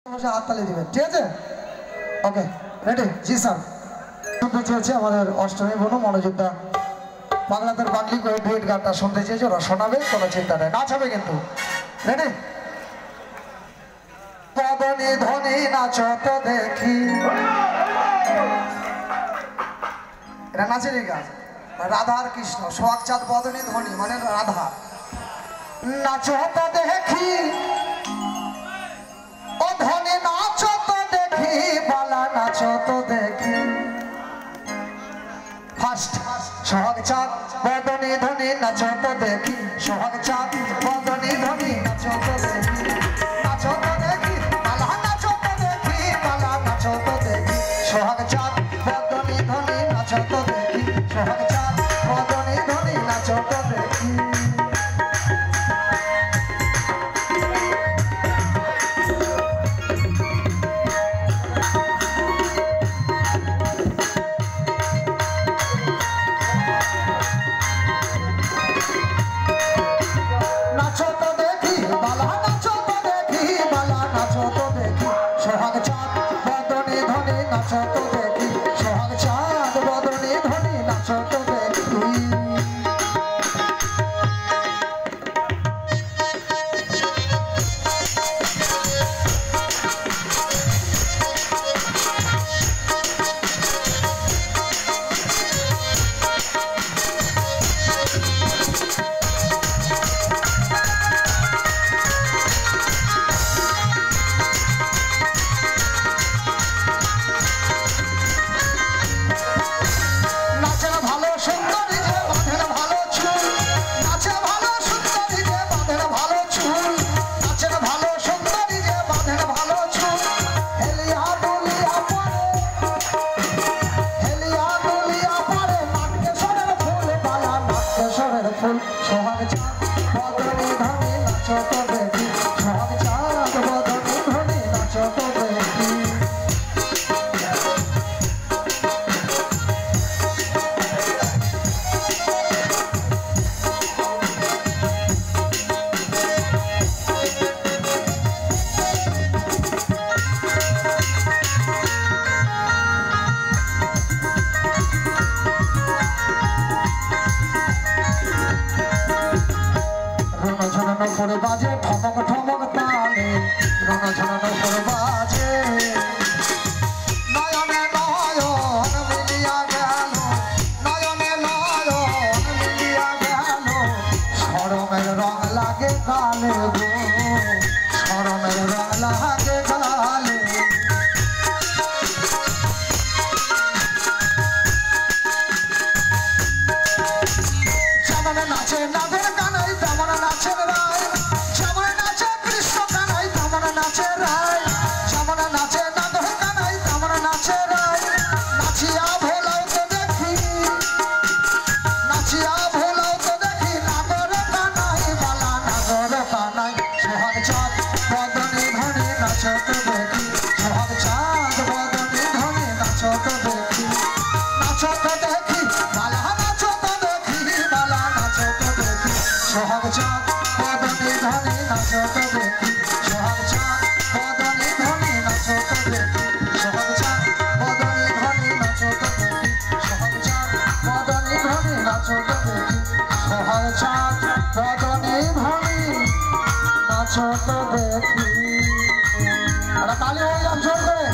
হাততালি দিবেন, ঠিক আছে? ওকে, রেডি? জি স্যার। শুনতে চেয়েছে আমাদের অষ্টমী বোন মনোযোগটা, বাংলাদেশ বাংলি করে ডুয়েট গানটা শুনতে চেয়েছে, ওরা শোনাবে, কোনো চিন্তা নেই, নাচ হবে কিন্তু। রেডি? পদনি ধ্বনি নাচো তো দেখি, এটা নাচেরই গান। রাধার কৃষ্ণ সোহাগ চাঁদ পদনি ধ্বনি মানে রাধা। নাচো তো দেখি ও ধ্বনি নাচো তো দেখি, বালা নাচো তো দেখি। ফার্স্ট সোহাগ চাঁদ বদনি ধ্বনি নাচো তো দেখি, সোহাগ চাঁদ বদনি ধ্বনি নাচো তো দেখি, নাচো তো দেখি, বালা নাচো তো দেখি, বালা নাচো তো দেখি। সোহাগ চাঁদ বদনি ধ্বনি নাচো তো দেখি, সোহাগ চাঁদ বদনি ধ্বনি নাচো তো দেখি। করে বাজে ঠমক ঠমক তালে, রণ ঝনন করে বাজে, নয়নে নয়ন মিলিয়া গেল, নয়নে নয়ন মিলিয়া গেল, শরমের রং লাগে গালে গো, শরমের রং লাগে গালে। যেমন নাচে নাচের গানাই তেমন নাচের রায়, যেমন নাচে কৃষ্ণ কানাই তেমন নাচে রায়, যেমন নাচে নাদর কানাই তেমন নাচে রায়। নাচিয়া ভোলাও তো দেখি, নাচিয়া ভোলাও তো দেখি, নাদর কানাই বালা নাদর কানাই। সোহাগ চাঁদ বদনি ধ্বনি নাচো তো দেখি, সোহাগ চাঁদ বদনি ধ্বনি নাচো তো দেখি, নাচো তো দেখি, বালা নাচো তো দেখি, বালা নাচো তো দেখি। সোহাগ চাঁদ বদনি ধ্বনি নাচো তো দেখি, সোহাগ চাঁদ বদনি ধ্বনি নাচো তো দেখি, সোহাগ চাঁদ বদনি ধ্বনি নাচো তো দেখি, সোহাগ চাঁদ বদনি ধ্বনি নাচো তো দেখি, সোহাগ চাঁদ বদনি ধ্বনি নাচো তো দেখি। তালি হয়ে যান জোর করে।